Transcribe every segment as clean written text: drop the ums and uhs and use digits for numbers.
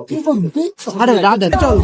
কি করবি তুই? আরে রাধে চল।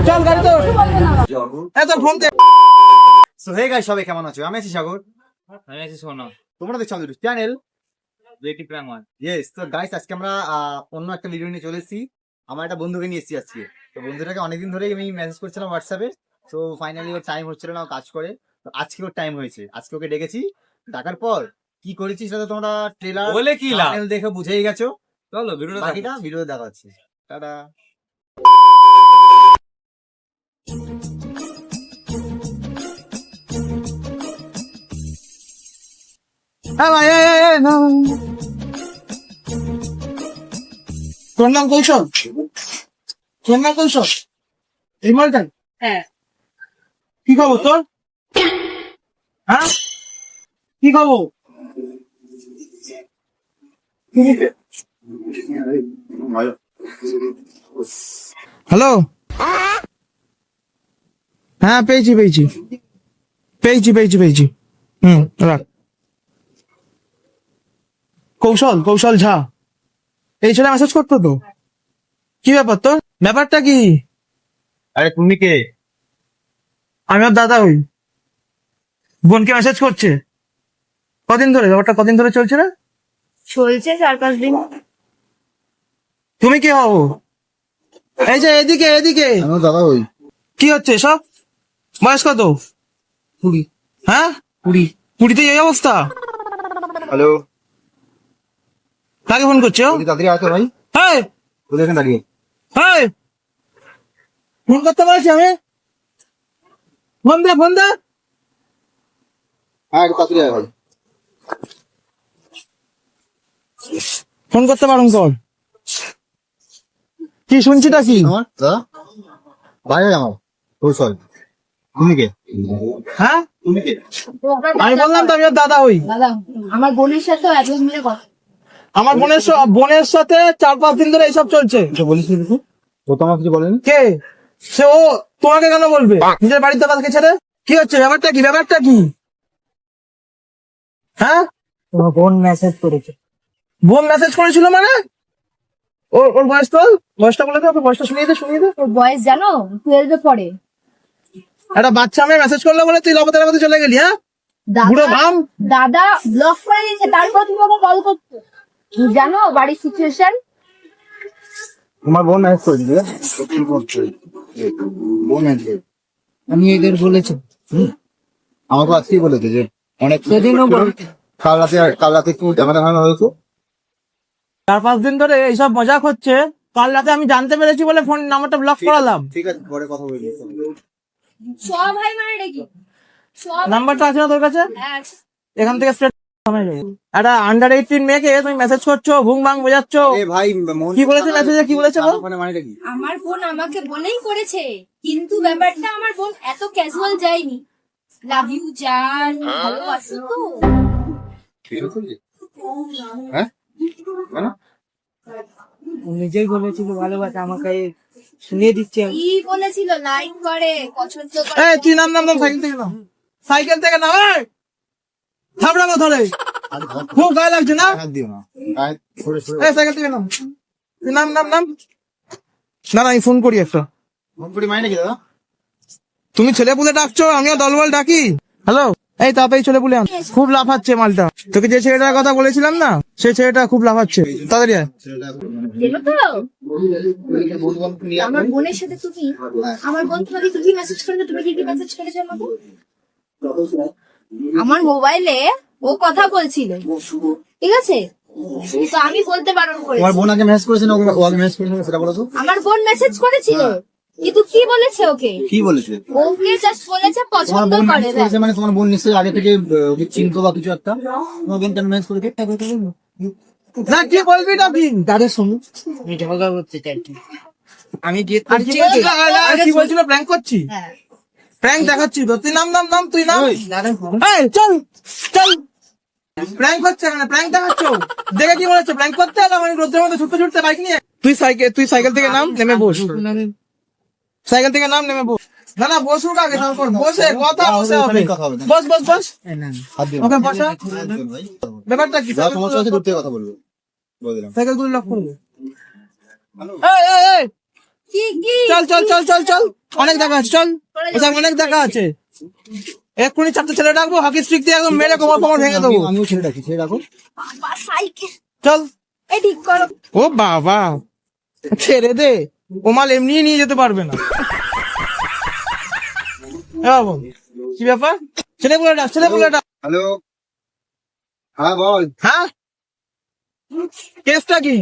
চল গাড়ি তো এত ফোন দে। সো হে গাইস, সবাই কেমন আছো? আমি আছি সাগর। আমি আছি সোনা তোমরা দেখছো আমাদের চ্যানেল। বেটি প্রাঙ্গন। ইয়েস, তো গাইস আজকে আমরা অন্য একটা ভিডিও নিয়ে চলে এসেছি। আমার একটা বন্ধুকে নিয়ে এসেছি আজকে। তো বন্ধুটাকে অনেকদিন ধরেই আমি মেসেজ করছিলাম হোয়াটসঅ্যাপে। তো ফাইনালি ওর টাইম হচ্ছিল না, ও কাজ করে। তো আজকে ওর টাইম হয়েছে, আজকে ওকে ডেকেছি। ডাকার পর কি করেছি সেটা তো তোমরা ট্রেলার বলে কি লাভ? দেখে বুঝেই গেছো। চলো ভিডিওটা বাকিটা ভিডিও দেখাচ্ছি। টাটা। হ্যাঁ ভাই, তোর নাম কৌশল? তোর নাম কৌশল? এই মালটাই? হ্যাঁ। কি খবর তোর? হ্যাঁ, কি খবর? হ্যালো, হ্যাঁ পেয়েছি পেয়েছি পেয়েছি পেয়েছি পেয়েছি। রাখ। কৌশল, কৌশল ঝা। এই ছেলে মেসেজ করতো তো। কি ব্যাপার তোর? ব্যাপারটা কি? আরে তুমি কে? আমি ওর দাদা হই। বোনকে মেসেজ করছে। কদিন ধরে ব্যাপারটা কদিন ধরে চলছে রে? চলছে 4-5 দিন। তুমি কি হবো? এই যে এদিকে এদিকে। আমি দাদা হই। কি হচ্ছে সব? বয়স কত? 20। হ্যাঁ 20। এই অবস্থা? হ্যালো, কাকে ফোন করছো? তাড়াতাড়ি আসো ভাই। হ্যাঁ ওদের এখানে দাঁড়িয়ে। হ্যাঁ, ফোন করতে পারছি আমি? ফোন দে ফোন দে। হ্যাঁ, একটু তাড়াতাড়ি আয় ভাই। ফোন করতে পারুন কর। কি শুনছিটা কি? আমার দাদা ভাই আমার কৌশল। তুমি কে? হ্যাঁ, তুমি কে? আমি বললাম তো আমি ওর দাদা হই। দাদা, আমার বোনের সাথে এত মিলে কথা। আমার বোনের সাথে 4-5 দিন ধরে এইসব চলছে। বলিস কিছু? ও তো আমার কিছু বলেনি। কে সে? ও তোমাকে কেন বলবে? নিজের বাড়িতে কালকে ছেড়ে কি হচ্ছে? ব্যাপারটা কি? ব্যাপারটা কি? হ্যাঁ, তোমার বোন মেসেজ করেছে। বোন মেসেজ করেছিল মানে? ওর বয়সটা বলে দে, ওকে বয়সটা শুনিয়ে দে। ওর বয়স জানো? 12 পড়ে। একটা বাচ্চা মেয়ে মেসেজ করলো বলে তুই লবতের মধ্যে চলে গেলি? হ্যাঁ, বুড়ো ভাম। দাদা ব্লক করে দিয়েছে, তারপর তুমি ওকে কল করছো। তুমি জানো বাড়ির সিচুয়েশন? তোমার বোন ম্যাচ করে দিলে কি করছে? বোন ম্যাচ করে। আমি এদের বলেছি, আমাকে আজকেই বলেছে যে অনেক সেদিনও বলেছে। কাল রাতে একটু ঝামেলা হয়েছে। 4-5 দিন ধরে এইসব মজাক হচ্ছে। কাল রাতে আমি জানতে পেরেছি বলে ফোন নাম্বারটা ব্লক করালাম। ঠিক আছে, পরে কথা বলি। সব ভাই মানে রেখি সব। নাম্বারটা আছে না তোর কাছে? হ্যাঁ, এখান থেকে স্ট্রেট একটা আন্ডার 18 মেয়েকে তুমি মেসেজ করছো, ভুং ভাং বোঝাচ্ছ। এ ভাই, কি বলেছে মেসেজে? কি বলেছে বল? মানেটা কি? আমার বোন আমাকে বলেই করেছে, কিন্তু ব্যাপারটা আমার বোন এত ক্যাজুয়াল যায়নি। লাভ ইউ জান, ভালোবাসি তো। হ্যাঁ, মানে নিজেই বলেছিল ভালোবাসা, আমাকে শুনিয়ে দিচ্ছে। কি বলেছিল? লাইক করে, পছন্দ করে। এই তুই নাম সাইকেল থেকে নাম। সাইকেল থেকে নাম। এই থাবড়াবো ধরে। খুব গায়ে লাগছে না? হাত দিও না। আয়, সরে সরে। এই সাইকেল থেকে নাম। তুই নাম। না আমি ফোন করি একটা। ফোন করি মানে কি দাদা? তুমি ছেলে পুলে ডাকছো, আমিও দলবল ডাকি। হ্যালো, এই তাড়াতাড়ি ছেলে পুলে আন। খুব লাফাচ্ছে মালটা। তোকে যে ছেলেটার কথা বলেছিলাম না, সেই ছেলেটা খুব লাফাচ্ছে। তাড়াতাড়ি আয়। জেনো তো আমার বোনের সাথে তুমি, আমার বোন তোমাকে কি মেসেজ করেছো? তুমি কি মেসেজ করেছো আমাকে? আমার মোবাইলে ও কথা বলছিল, ঠিক আছে? তো আমি বলতে বারণ করেছি। তোমার বোন আগে মেসেজ করেছে না ও আগে মেসেজ করেছে সেটা বলো তো? আমার বোন মেসেজ করেছিল, কিন্তু কি বলেছে ওকে? কি বলেছে? ওকে জাস্ট বলেছে তোমার পছন্দ বোন করে। মেসেজ করেছে মানে তোমার বোন নিশ্চয়ই আগে থেকে ওকে চিনতো বা কিছু একটা। তোমার বোন কেন মেসেজ করেছে? না কি বলবি না কি? দাদা শোনো, আমি গিয়ে কি বলছিল? প্র্যাঙ্ক করছি, হ্যাঁ, প্র্যাঙ্ক দেখাচ্ছি তো। তুই নাম তুই নাম। এই চল প্র্যাঙ্ক হচ্ছে না, প্র্যাঙ্ক দেখাচ্ছ। দেখে কি মনে হচ্ছে প্র্যাঙ্ক করতে এলাম আমি রোদ্রের মধ্যে ছুটতে বাইক নিয়ে? তুই সাইকেল থেকে নাম, নেমে বস। সাইকেল থেকে নাম, নেমে বস। না না বসুক আগে, তারপর বসে কথা বসে হবে। ওখানেই কথা হবে না। বস বস বস, হাত দিয়ে ওকে বসা। ভাই ব্যাপারটা কি? যা সমস্যা আছে দূর থেকে কথা বলবো, বলে দিলাম। সাইকেল গুলো লক করবে। এই এই এই, কি কি চল চল চল চল চল, অনেক দেখা আছে, চল ওসব অনেক দেখা আছে। এক্ষুনি চারটে ছেলে ডাকবো, হকি স্টিক দিয়ে একদম মেরে কোমর কোমর ভেঙে দেবো। আমিও ছেড়ে রাখি, ছেড়ে রাখো। বাবা সাইকেল চল। এই ঠিক করো। ও বাবা, ছেড়ে দে, ও মাল এমনি নিয়ে যেতে পারবে না। এ বাবু, কি ব্যাপার? ছেলে বলে ডাক, ছেলে বলে ডাক। হ্যালো, হ্যাঁ বল। হ্যাঁ, কেসটা কি?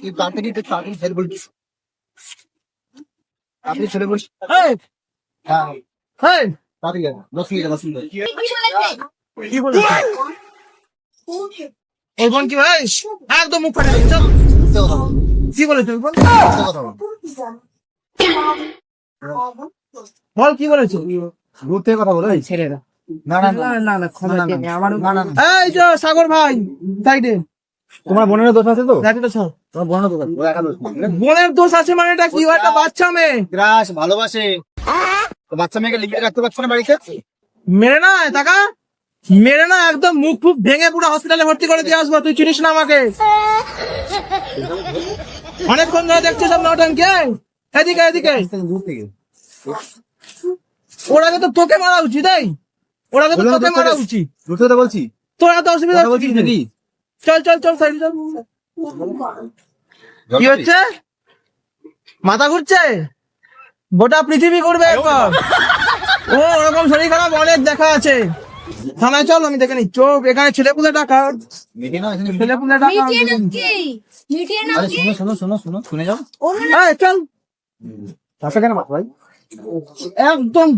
তুই তাড়াতাড়ি একটু তাড়াতাড়ি ছেড়ে বলবি, আপনি ছেড়ে বলছি। এই, হ্যাঁ এই, তাড়াতাড়ি আয়, 10 মিনিট 10 মিনিট। কি বলেছে? কি বলেছে? ওই বোন কি ভাই? একদম মুখ ফাটে দিচ্ছে। চল। মিথ্যে কথা বল, কি বলেছে ওই বোন? মিথ্যে কথা বল। বল কি বলেছে? দূর থেকে কথা বলো, এই ছেড়ে না। না না না না না, না না না। এই যে সাগর ভাই, সাইডে। তোমার বোনের দোষ আছে তো? লাঠিটা ছাড়। তোমার বোনের দোষ আছে, ও একা দোষ না। বোনের দোষ আছে মানে এটা কি? ও একটা বাচ্চা মেয়ে, গ্রাস ভালোবাসে, তো বাচ্চা মেয়েকে লিখে রাখতে পারছো না বাড়িতে? মেরে না টাকা, মেরে না একদম মুখ ফুক ভেঙে পুরো হসপিটালে ভর্তি করে দিয়ে আসবো। তুই চিনিস না আমাকে? অনেকক্ষণ ধরে দেখছিস সব নটঙ্কি। এই, এদিকে এদিকে। দূর থেকে ওর আগে তো তোকে মারা উচিত। এই, ওর আগে তো বললাম তোকে তো মারা তোকে- উচিত। দূর থেকে বলছি, তোর এত অসুবিধা কথা হচ্ছে বলছিস কি? নাকি? চল চল চল সাইডে চল। কি হচ্ছে? মাথা ঘুরছে? গোটা পৃথিবী ঘুরবে একবার। ও ওরকম শরীর খারাপ অনেক দেখা আছে। থানায় চল, আমি দেখে নি। চোখ এখানে ছেলে পুলে ডাকা, মিটিয়ে নাও, এখানে ছেলে পুলে ডাকা। মিটিয়ে নাও কি? মিটিয়ে নাও আরে কি? শোনো শোনো শোনো শোনো, শুনে যাও। এই, চল। রাস্তা কেন মারছো ভাই? একদম।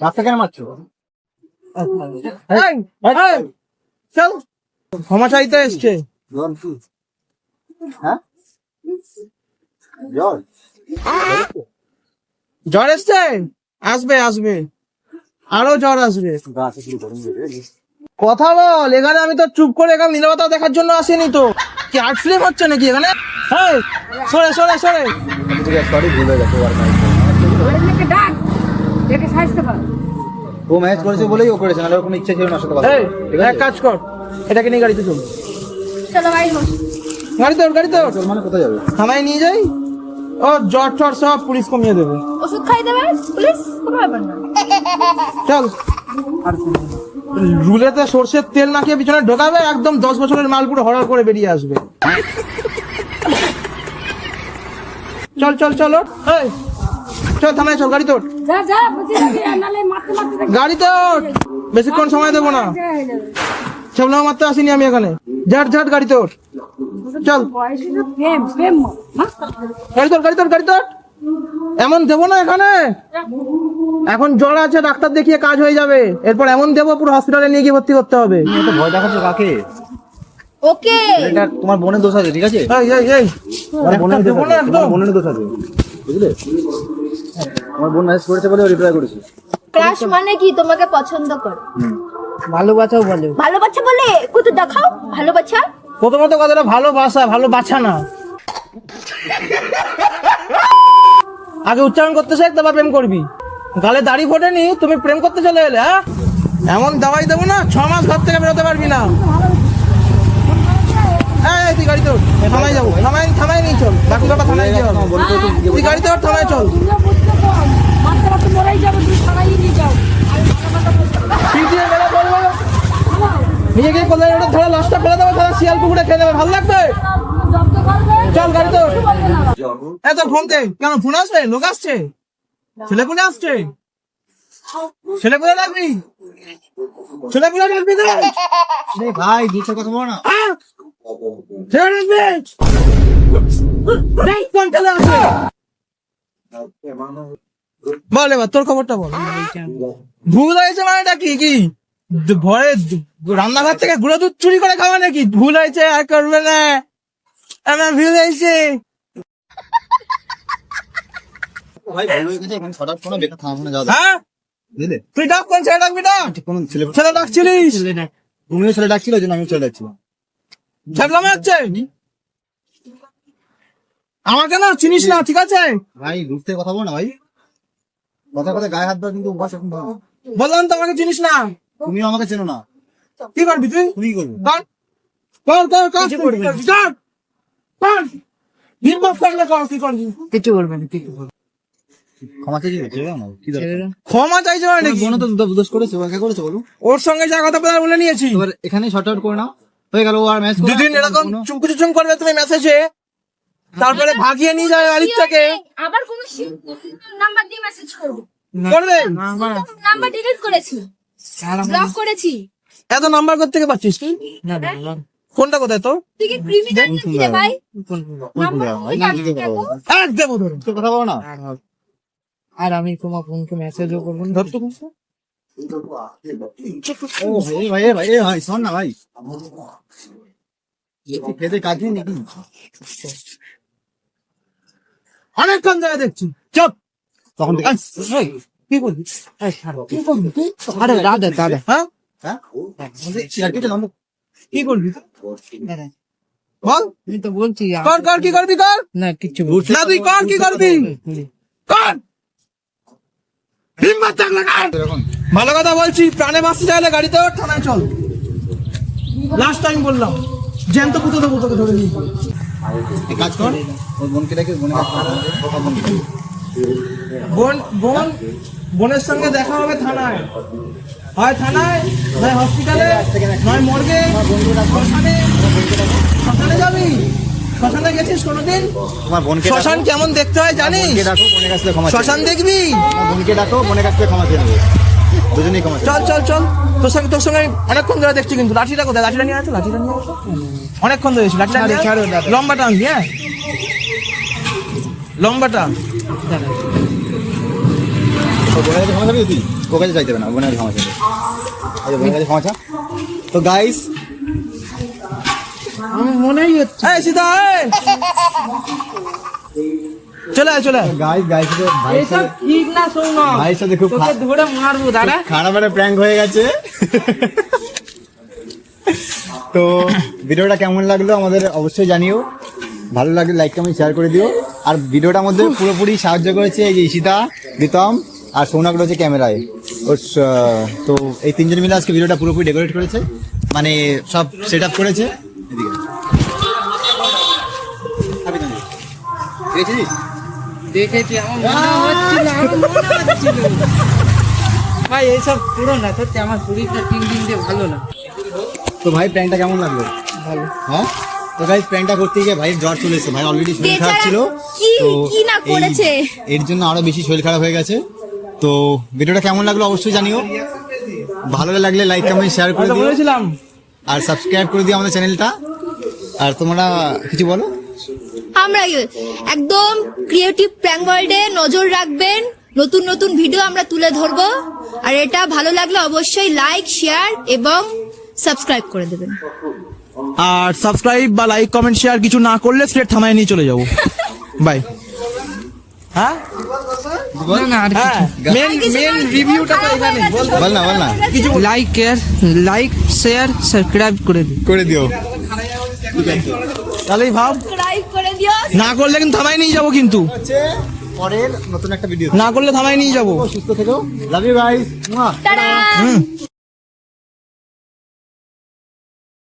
রাস্তা কেন মারছো? এই, এই, চল। ক্ষমা চাইতে এসছে। জন কি? হ্যাঁ জন জ্বর এসছে? আসবে আসবে, আরো জ্বর আসবে। গাছে শুরু করুন কথা বল, এখানে আমি তো চুপ করে এখানে নীরবতা দেখার জন্য আসিনি তো। কি আর্ট ফিল্ম হচ্ছে নাকি এখানে? এই, সরে সরে সরে। ঠিক আছে, সরি ভুল হয়ে গেছে, আর নাই। ওদেরকে ডাক, ডেকে সাহায্য কর। ও ম্যাচ করেছে বলেই ও করেছে, নাহলে ওর কোনো ইচ্ছা ছিল না সাথে কথা এই, ঠিক এক আছে? কাজ কর, এটাকে নিয়ে গাড়িতে চল। চলো ভাই বস। গাড়িতে ওঠ, গাড়িতে ওঠ। তোর মানে কোথায় যাবে? থানায় নিয়ে যাই, ও জ্বর টর সব পুলিশ কমিয়ে দেবে। ওষুধ খাই দেবে পুলিশ, কোনো ব্যাপার না। চল। রুলেতে সর্ষের তেল মাখিয়ে পিছনে ঢোকাবে, একদম 10 বছরের মাল পুরো হড়ার করে বেরিয়ে আসবে। চল চল চল ওঠ। এই, চল থানায় চল, গাড়িতে ওঠ। যা যা বুঝি লাগে, নালে মারতে মারতে দেখে গাড়িতে ওঠ, বেশিক্ষণ সময় দেবো না। হয়ে যাবে। ছবলা মারতে আসিনি আমি এখানে। ঝাট ঝাট গাড়িতে ওঠ। চল, বয়সে তো প্রেম প্রেম হ্যাঁ? গাড়িতে ওঠ, গাড়িতে ওঠ, গাড়িতে ওঠ। এমন দেবো না এখানে, এখন জ্বর আছে, ডাক্তার দেখিয়ে কাজ হয়ে যাবে। এরপর এমন দেবো পুরো হসপিটালে নিয়ে গিয়ে ভর্তি করতে হবে। তুমি এত ভয় দেখাচ্ছ কাকে? ওকে এটা তোমার বোনের দোষ আছে, ঠিক আছে? এই এই এই, তোমার বোনের দোষ দেবো না আছে, তোমার একদম। বোনের দোষ আছে, বুঝলে? তোমার বোন ম্যাচ করেছে বলে ও রিপ্লাই করেছে। ক্রাশ মানে কি? তোমাকে পছন্দ করে, ভালোবাসাও বলে। ভালোবাসা বলে কত দেখাও ভালোবাসা। প্রথমত কথাটা ভালোবাসা, ভালোবাসা না। আগে উচ্চারণ করতে শেখ, তারপর প্রেম করবি। গালে দাড়ি ফোটেনি, তুমি প্রেম করতে চলে এলে? হ্যাঁ, এমন দাওয়াই দেবো না, 6 মাস ঘর থেকে বেরোতে পারবি না। এই, তুই গাড়িতে ওঠ, থানায় যাবো। থানায় নিয়ে চল, বাকি ব্যাপার থানায় গিয়ে হবে। তুই গাড়িতে ওঠ, থানায় চল। মারতে মারতে মরেই যাবে, তুমি ছাড়াই নিয়ে যাও। পিঠ দিয়ে মেরে পড়বো, নিয়ে গিয়ে কোথায় ওটা ধরে লাশটা ফেলে দেবো, তাহলে শিয়াল কুকুরে খেয়ে দেবে। ভালো লাগবে? জব্দ করবে, চল গাড়িতে ওঠ। বলবে না। এত ফোন দে কেন? ফোন আসবে, লোক আসছে, ছেলেপুলে আসছে। ছেলেপুলে রাখবি, ছেলেপুলে রাখবি তো। আরে ভাই দুটো কথা বলো না। হ্যাঁ? ছেলে রাখবি? দেখ কোন ছেলে আছে। বল এবার তোর খবরটা বল। ভুল হয়েছে মানেটা কি? কি ভরে রান্নাঘর থেকে গুঁড়ো দুধ চুরি করে খাওয়া নাকি? ভুল হয়েছে, আর করবে না। আমার ভুল হয়েছে। ভাই ভুল হয়ে গেছে, এখানে ছটার ফোনে বেকার থামা যাও, হ্যাঁ, বুঝলে? তুই ডাক, কোন ছেলে ডাকবি? ডাক, কোন ছেলে? ছেলে ডাকছিলিস। তুমিও ছেলে ডাকছিল, ওই জন্য আমিও ছেলে ডাকছিলাম। ছাগলামে হচ্ছে। আমাকে না চিনিস না, ঠিক আছে? ভাই দূর থেকে কথা বলো না ভাই। কথা কথা গায়ে হাত দাও, কিন্তু বস এখন ভালো। বললাম তো আমাকে চিনিস না। তুমিও আমাকে চেনো না, কি করবি তুই? তুমি করবে। কর হিম্মত থাকলে কর, কি করবি? কিছু করবে না, কিছু করবে ক্ষমা চেয়ে দিবে, ছেড়ে দাও না, কি দরকার? ক্ষমা চাইছে মানে নাকি? বোনও তো দোষ করেছে, ও একা করেছে বলো। ওর সঙ্গে যা কথা বলে নিয়েছি। এবার এখানে শর্ট আউট করে নাও, হয়ে গেল। ও আর ম্যাচ দুদিন এরকম চুমকুচুম করবে তুমি মেসেজে, তারপরে ভাগিয়ে নিয়ে যাবে বাড়ির থেকে। আবার কোনো নাম্বার দিয়ে মেসেজ করবো, করবে? নাম্বার ডিলিট করেছি, ব্লক করেছি। এত নাম্বার করতে থেকে পাচ্ছিস তুই? না না না কোনটা কোথায় তো? তুই কি ক্রিমিনাল নাকি রে ভাই? নাম্বার এক দেবো ধরুন। কথা বলো না। আর আমি তোমার ফোনকে মেসেজও করবো না। ধরতো ও ভাই ভাই ভাই শোন না ভাই, খেতে কাজ নেই নাকি? অনেকক্ষণ ধরে দেখছি। চুপ। তখন থেকে কি করবি? এই ছাড়ো। কি করবি তুই? আরে দাদা দাদা হ্যাঁ হ্যাঁ সিগারেট নাম কি করবি তুই? দাদা, বল। আমি তো বলছি কর কি করবি কর। না কিছু না তুই কর, কি করবি কর। হিম্মত থাকলে কর। এখন ভালো কথা বলছি, প্রাণে বাঁচতে চাইলে গাড়িতে ওঠ, থানায় চল। লাস্ট টাইম বললাম, জ্যান্ত পুঁতে দেবো তোকে ধরে নিয়ে। এক কাজ কর, ওর বোনকে ডেকে বোনের কাছে বোনের সঙ্গে দেখা হবে থানায়, হয় থানায়, নয় হসপিটালে, নয় মর্গে, শ্মশানে। শ্মশানে যাবি? শ্মশানে গেছিস কোনোদিন? তোমার বোনকে শ্মশান কেমন দেখতে হয় জানিস? বোনকে ডাকো, বোনের কাছ থেকে ক্ষমা চেয়ে শ্মশান নেবে। দেখবি? তোমার বোনকে ডাকো, বোনের কাছ থেকে ক্ষমা চেয়ে নেবে, দুজনেই ক্ষমা চেয়ে চল চল চল, তোর সঙ্গে আমি অনেকক্ষণ ধরে দেখছি, কিন্তু লাঠিটা কোথায়? লাঠিটা নিয়ে আছে, লাঠিটা নিয়ে আছে। অনেকক্ষণ ধরে দেখছি, লাঠিটা নিয়ে আয়। ছাড়ো, দাদা। লম্বাটা আনবি, হ্যাঁ লম্বাটা। তো বোনের কাছে ক্ষমা চাবি তুই? ও কাছে চাইতে হবে না, বোনের কাছে ক্ষমা চাইবে। আচ্ছা বোনের কাছে ক্ষমা চা। তো গাইস আমার মনেই হচ্ছে এই সীতা, এই চলে আয় চলে আয়। গাইস ভাইয়ের এসব সাথে ঠিক না শোনো, ভাইয়ের সাথে খুব তোকে ধরে মারবো দাদা। খারাপ একটা প্র্যাঙ্ক হয়ে গেছে। তো ভিডিওটা কেমন লাগলো আমাদের অবশ্যই জানিও, ভালো লাগলে লাইক কমেন্ট শেয়ার করে দিও। আর ভিডিওটার মধ্যে পুরোপুরি সাহায্য করেছে এই যে ঈশিতা, প্রীতম আর সৌনক রয়েছে ক্যামেরায়। তো এই তিনজন মিলে আজকে ভিডিওটা পুরোপুরি ডেকোরেট করেছে, মানে সব সেট আপ করেছে। এদিকে দেখেছিস? দেখেছি, আমার মনে হচ্ছিল। ভাই এইসব পুরো না, সত্যি আমার শরীরটা 3 দিন দিয়ে ভালো না। তো ভাই প্র্যাঙ্কটা কেমন লাগলো? ভালো। হ্যাঁ তো গাইস প্র্যাঙ্কটা করতে গিয়ে ভাইয়ের জ্বর চলে এসেছে, ভাই অলরেডি শরীর খারাপ বেচারা ছিল, কি তো কি না করেছে। এর জন্য আরো বেশি শরীর খারাপ হয়ে গেছে। তো ভিডিওটা কেমন লাগলো অবশ্যই জানিও, ভালো লাগলে লাইক কমেন্ট শেয়ার করে আমি তো দিও, বলেছিলাম। আর সাবস্ক্রাইব করে দিও আমাদের চ্যানেলটা। আর তোমরা কিছু বলো। আমরা একদম ক্রিয়েটিভ প্র্যাঙ্ক ওয়ার্ল্ডে নজর রাখবেন, নতুন নতুন ভিডিও আমরা তুলে ধরবো। আর এটা ভালো লাগলে অবশ্যই লাইক শেয়ার এবং সাবস্ক্রাইব করে দেবেন। আর সাবস্ক্রাইব বা লাইক কমেন্ট শেয়ার কিছু না করলে স্ট্রেট থানায় নিয়ে চলে যাবো। বাই। হ্যাঁ না না আর হ্যাঁ, মেন রিভিউটা তো এখানে। বল না কিছু লাইক শেয়ার সাবস্ক্রাইব করে দিন। করে দিও। তাহলেই ভাব, সাবস্ক্রাইব করে দিও। না করলে কিন্তু থানায় নিয়ে যাবো, কিন্তু হচ্ছে পরের নতুন একটা ভিডিও, না করলে থানায় নিয়ে যাবো। সুস্থ থেকো, লাভ ইউ গাইস। টাটা।